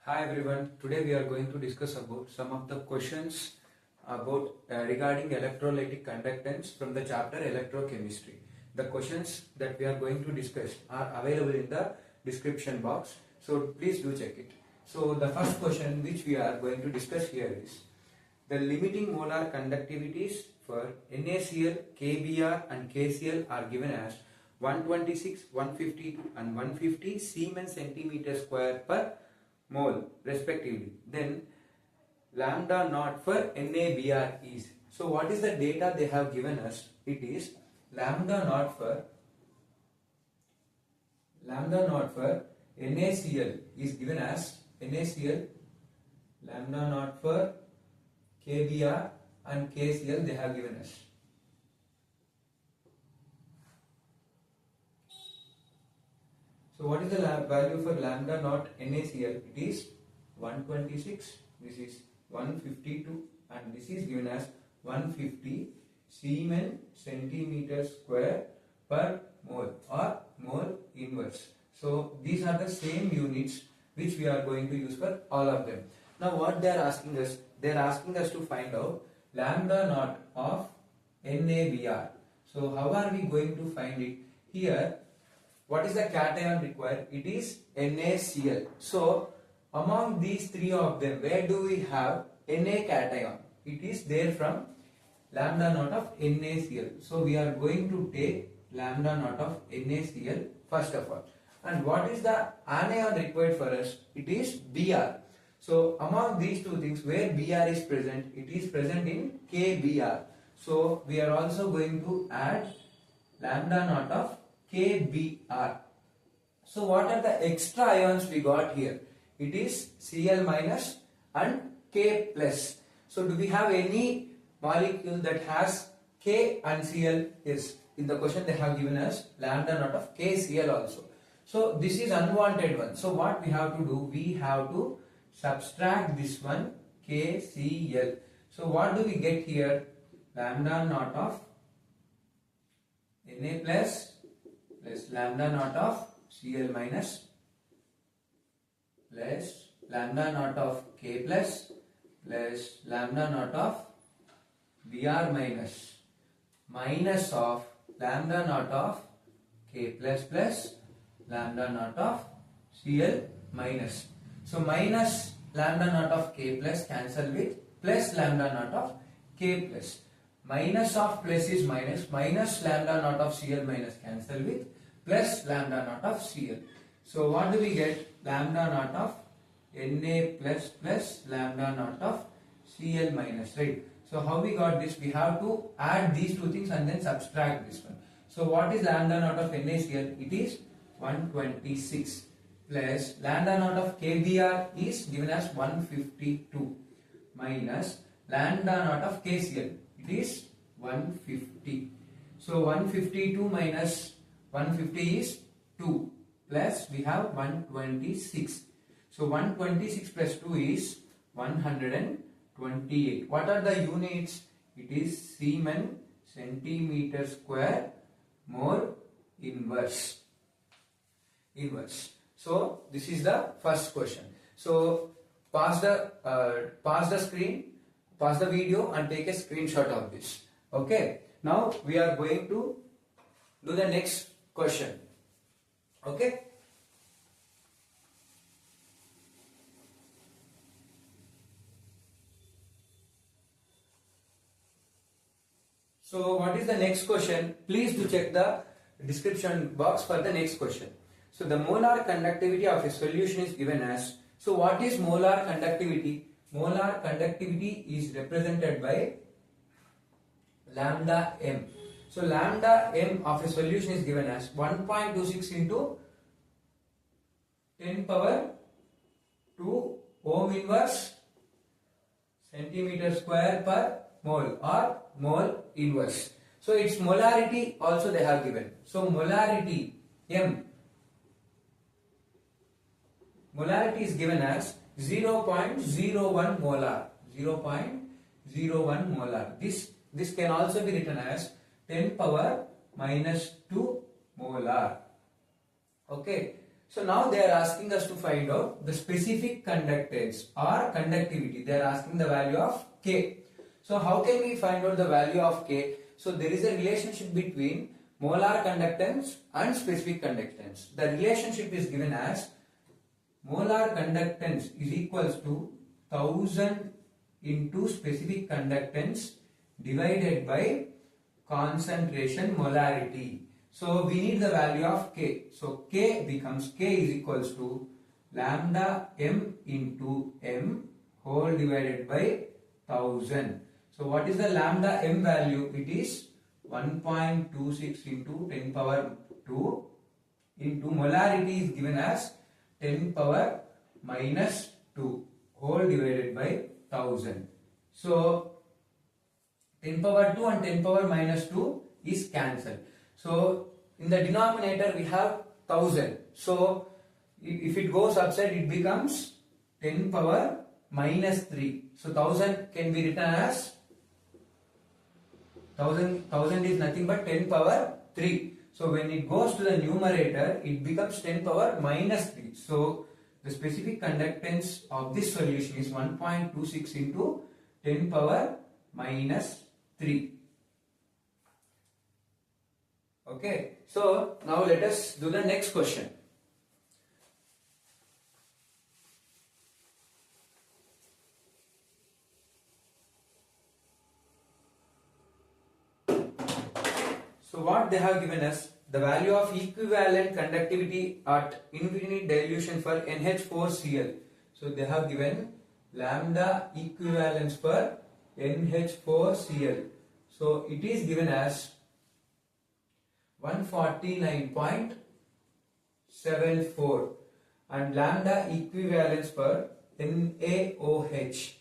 Hi everyone, today we are going to discuss about some of the questions about regarding electrolytic conductance from the chapter Electrochemistry. The questions that we are going to discuss are available in the description box, so please do check it. So the first question which we are going to discuss here is the limiting molar conductivities for NaCl, KBr and KCl are given as 126, 152 and 150 Siemens centimeter square per mole respectively. Then lambda naught for NaBr is. So what is the data they have given us? It is lambda naught for NaCl is given as NaCl, lambda naught for KBr and KCl they have given us. So what is the value for lambda naught NaCl? It is 126, this is 152 and this is given as 150 Siemens centimeter square per mole or mole inverse. So these are the same units which we are going to use for all of them. Now what they are asking us? They are asking us to find out lambda naught of NaBr. So how are we going to find it? Here, what is the cation required? It is NaCl. So among these three of them, where do we have Na cation? It is there from lambda naught of NaCl. So we are going to take lambda naught of NaCl first of all. And what is the anion required for us? It is Br. So among these two things, where Br is present, it is present in KBr. So we are also going to add lambda naught of KBr. So what are the extra ions we got here? It is Cl minus and K plus. So do we have any molecule that has K and Cl? Yes. In the question they have given us lambda naught of KCl also. So this is unwanted one. So what we have to do? We have to subtract this one KCl. So what do we get here? Lambda naught of Na plus lambda naught of Cl minus plus lambda naught of K plus lambda naught of Br minus of lambda naught of K plus lambda naught of Cl minus. So minus lambda naught of K plus cancel with plus lambda naught of K plus. Minus of plus is minus lambda naught of Cl minus cancel with plus lambda naught of Cl. So what do we get? Lambda naught of Na plus lambda naught of Cl minus, right? So how we got this? We have to add these two things and then subtract this one. So what is lambda naught of NaCl? It is 126 plus lambda naught of KBr is given as 152 minus lambda naught of KCl. It is 150. So 152 minus 150 is 2 plus we have 126. So 126 plus 2 is 128. What are the units? It is Siemens centimeter square mole inverse. So this is the first question. So pause the screen, pause the video and take a screenshot of this. Okay. Now we are going to do the next question. Okay. So what is the next question? Please do check the description box for the next question. So the molar conductivity of a solution is given as. So what is molar conductivity? Molar conductivity is represented by lambda m. So lambda m of a solution is given as 1.26 into 10 power 2 ohm inverse centimeter square per mole or mole inverse. So its molarity also they have given. So molarity m. Molarity is given as 0.01 molar. 0.01 molar. This can also be written as 10 power minus 2 molar. Okay. So now they are asking us to find out the specific conductance or conductivity. They are asking the value of K. So how can we find out the value of K? So there is a relationship between molar conductance and specific conductance. The relationship is given as molar conductance is equals to 1000 into specific conductance divided by concentration molarity. So we need the value of K. So K becomes K is equals to lambda m into m whole divided by 1000. So what is the lambda m value? It is 1.26 into 10 power 2 into molarity is given as 10 power minus 2 whole divided by 1000. So 10 power 2 and 10 power minus 2 is cancelled. So in the denominator we have 1000. So if it goes upside it becomes 10 power minus 3. So 1000 can be written as 1000 is nothing but 10 power 3. So when it goes to the numerator it becomes 10 power minus 3. So the specific conductance of this solution is 1.26 into 10 power minus 3. Okay, so now let us do the next question. So what they have given us, the value of equivalent conductivity at infinite dilution for NH4Cl. So they have given lambda equivalence for NH4Cl. So it is given as 149.74 and lambda equivalence for NaOH.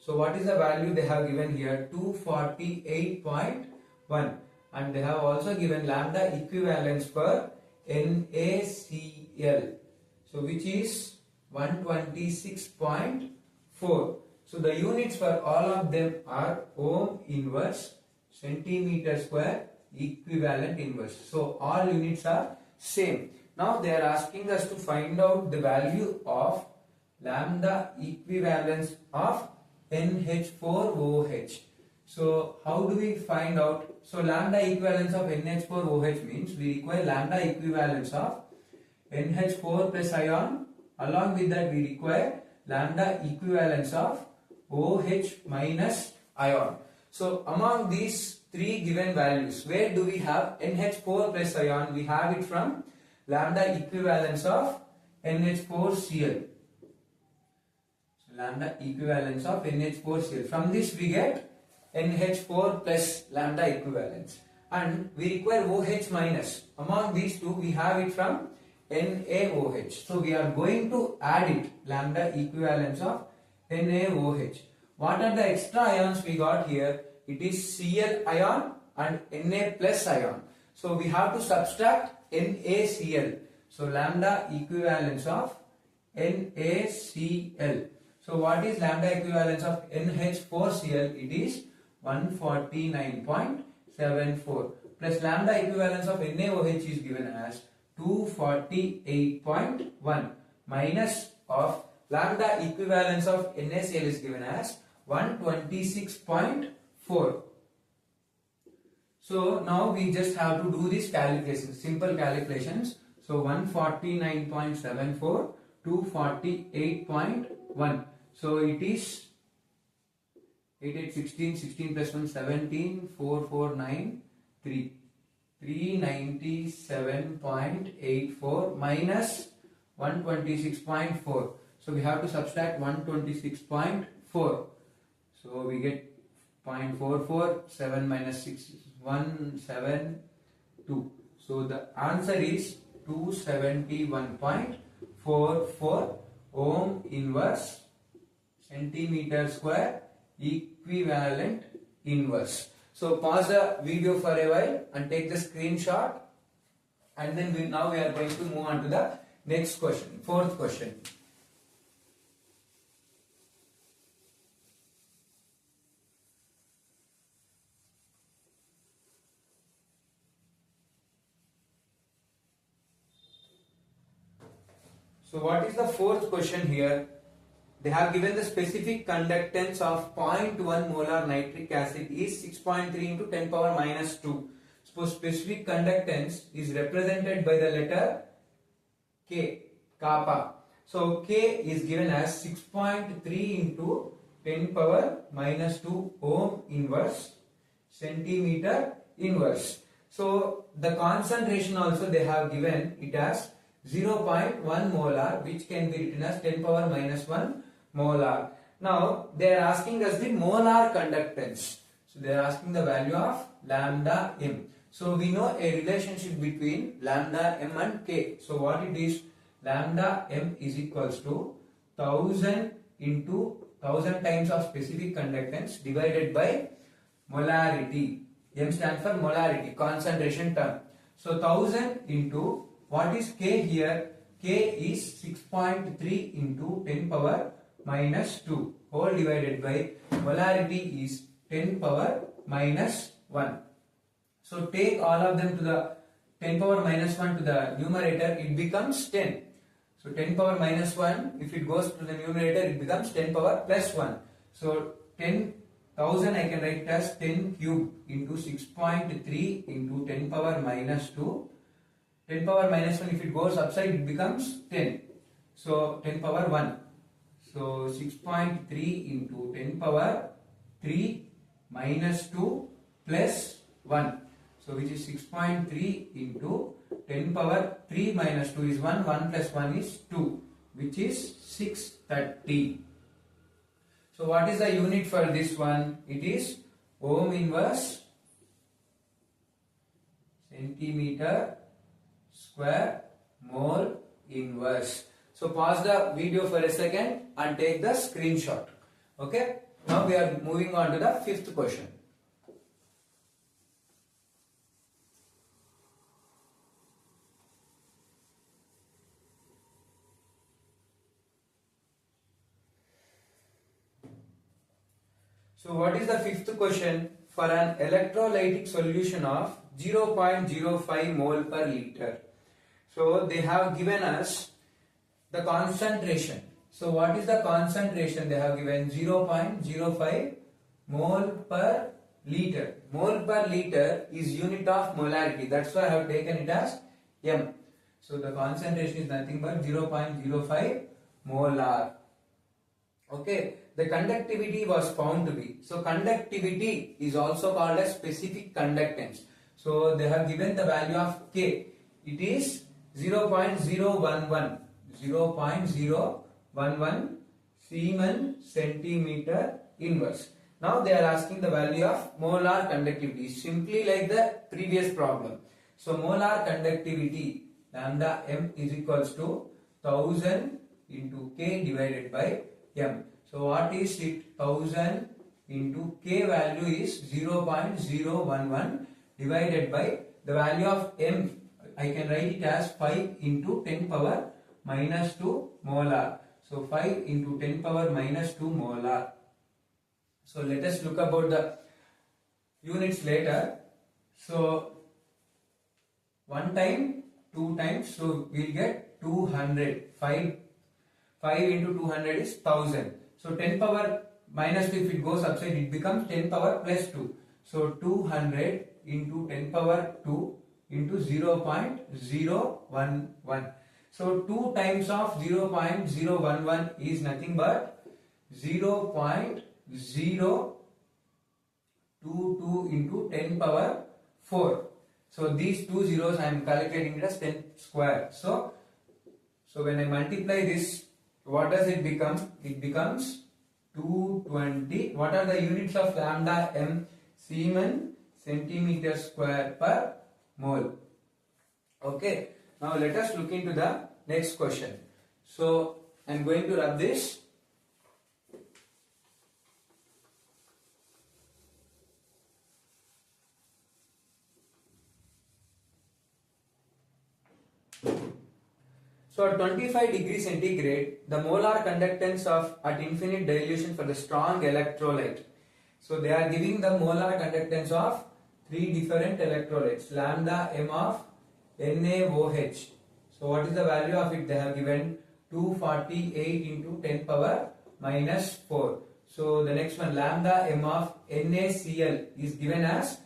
So what is the value they have given here? 248.1 and they have also given lambda equivalence for NaCl. So which is 126.4. So the units for all of them are ohm inverse, centimeter square, equivalent inverse. So all units are same. Now they are asking us to find out the value of lambda equivalence of NH4OH. So how do we find out? So lambda equivalence of NH4OH means we require lambda equivalence of NH4 plus ion. Along with that we require lambda equivalence of OH minus ion. So among these three given values, where do we have NH4 plus ion? We have it from lambda equivalence of NH4Cl. So lambda equivalence of NH4Cl. From this we get NH4 plus lambda equivalence. And we require OH minus. Among these two we have it from NaOH. So we are going to add it, lambda equivalence of NaOH. What are the extra ions we got here? It is Cl ion and Na plus ion. So we have to subtract NaCl. So lambda equivalence of NaCl. So what is lambda equivalence of NH4Cl? It is 149.74 plus lambda equivalence of NaOH is given as 248.1 minus of lambda equivalence of NaCl is given as 126.4. So now we just have to do this calculation, simple calculations. So 149.74, 248.1. So it is 8, 8, 16, 16 plus 1, 17, 4, 4, 9, 3. 397.84 minus 126.4. So we have to subtract 126.4. So we get 0.44, 7 minus 6 is 172. So the answer is 271.44 ohm inverse centimeter square equivalent inverse. So pause the video for a while and take the screenshot, and then now we are going to move on to the next question, fourth question. So what is the fourth question here? They have given the specific conductance of 0.1 molar nitric acid is 6.3 into 10 power minus 2. Suppose specific conductance is represented by the letter K, kappa. So K is given as 6.3 into 10 power minus 2 ohm inverse centimeter inverse. So the concentration also they have given it as 0.1 molar, which can be written as 10 power minus 1 molar. Now they are asking us the molar conductance. So they are asking the value of lambda m. So we know a relationship between lambda m and K. So what it is? Lambda m is equals to 1000 into 1000 times of specific conductance divided by molarity. M stands for molarity, concentration term. So 1000 into what is K here? K is 6.3 into 10 power minus 2 whole divided by molarity is 10 power minus 1. So take all of them to the 10 power minus 1 to the numerator, it becomes 10. So 10 power minus 1, if it goes to the numerator, it becomes 10 power plus 1. So 10,000 I can write as 10 cube into 6.3 into 10 power minus 2. 10 power minus 1, if it goes upside, it becomes 10. So 10 power 1. So 6.3 into 10 power 3 minus 2 plus 1. So which is 6.3 into 10 power 3 minus 2 is 1. 1 plus 1 is 2, which is 630. So what is the unit for this one? It is ohm inverse centimeter square mole inverse. So pause the video for a second and take the screenshot. Okay. Now we are moving on to the fifth question. So what is the fifth question? For an electrolytic solution of 0.05 mole per liter. So they have given us the concentration. So what is the concentration they have given? 0.05 mole per liter. Mole per liter is unit of molarity. That's why I have taken it as M. So the concentration is nothing but 0.05 molar. Okay. The conductivity was found to be. So conductivity is also called as specific conductance. So they have given the value of K. It is 0.011. 0.011 Siemens centimeter inverse. Now they are asking the value of molar conductivity, simply like the previous problem. So molar conductivity lambda m is equals to 1000 into K divided by m. So what is it? 1000 into K value is 0.011 divided by the value of m. I can write it as 5 into 10 power minus 2 molar. So 5 into 10 power minus 2 molar. So let us look about the units later. So 1 time, 2 times, so we will get 200. 5 into 200 is 1000. So 10 power minus 2, if it goes upside, it becomes 10 power plus 2. So 200 into 10 power 2 into 0.011. So 2 times of 0.011 is nothing but 0.022 into 10 power 4. So these two zeros I am calculating it as 10 square. So when I multiply this, what does it become? It becomes 220. What are the units of lambda m? Siemens centimeter square per mole. Okay. Now let us look into the next question. So I am going to rub this. So at 25 degrees centigrade, the molar conductance of at infinite dilution for the strong electrolyte. So they are giving the molar conductance of 3 different electrolytes. Lambda m of NaOH. So what is the value of it? They have given 248 into 10 power minus 4. So the next one, lambda m of NaCl is given as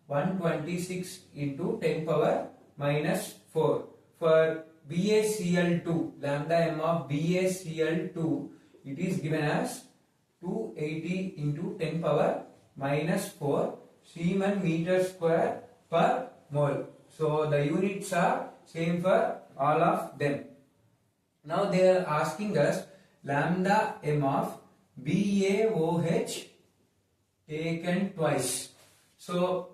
126 into 10 power minus 4. For BaCl2, lambda m of BaCl2, it is given as 280 into 10 power minus 4 Siemens meter square per mole. So the units are same for all of them. Now they are asking us lambda m of BaOH taken twice. So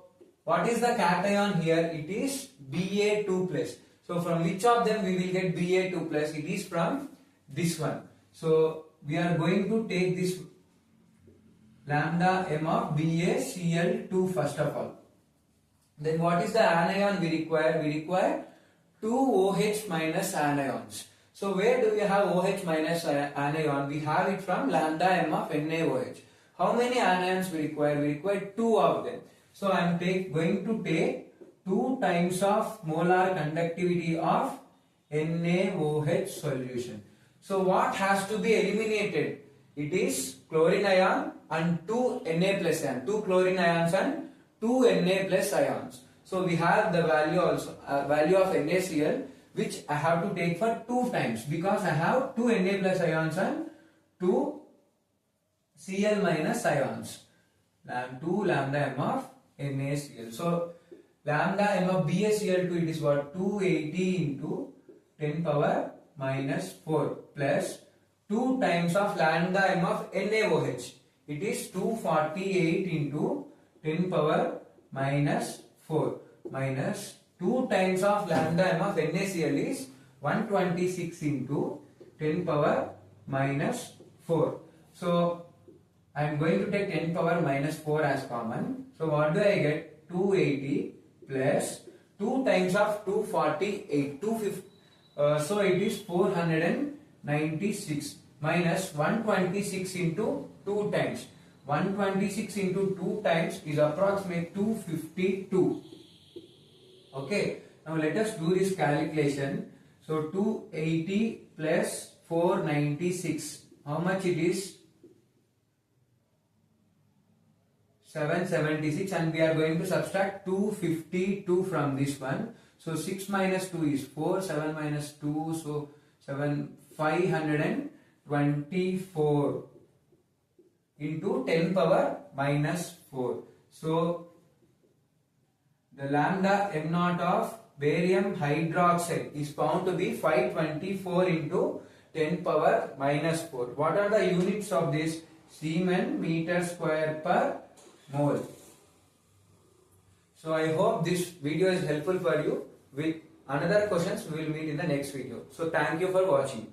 what is the cation here? It is Ba2 plus. So from which of them we will get Ba2 plus? It is from this one. So we are going to take this lambda m of BaCl2 first of all. Then what is the anion we require? We require 2 OH minus anions. So where do we have OH minus anion? We have it from lambda m of NaOH. How many anions we require? We require 2 of them. So I am going to take 2 times of molar conductivity of NaOH solution. So what has to be eliminated? It is chlorine ion and 2 Na plus ion. 2 chlorine ions and 2 Na plus ions. So we have the value also value of NaCl, which I have to take for 2 times because I have 2 Na plus ions and 2 Cl minus ions. 2 lambda m of NaCl. So lambda m of BaCl2, it is what? 280 into 10 power minus 4 plus 2 times of lambda m of NaOH. It is 248 into 10 power minus 4 minus 2 times of lambda m of NaCl is 126 into 10 power minus 4. So I am going to take 10 power minus 4 as common. So what do I get? 280 plus 2 times of 248, 250. So it is 496 minus 126 into 2 times. 126 into 2 times is approximately 252. Okay. Now let us do this calculation. So 280 plus 496. How much it is? 776, and we are going to subtract 252 from this one. So 6 minus 2 is 4, 7 minus 2, so 524 into 10 power minus 4. So the lambda m naught of barium hydroxide is found to be 524 into 10 power minus 4. What are the units of this? Siemens meter square per mole. So I hope this video is helpful for you. With another questions we will meet in the next video. So thank you for watching.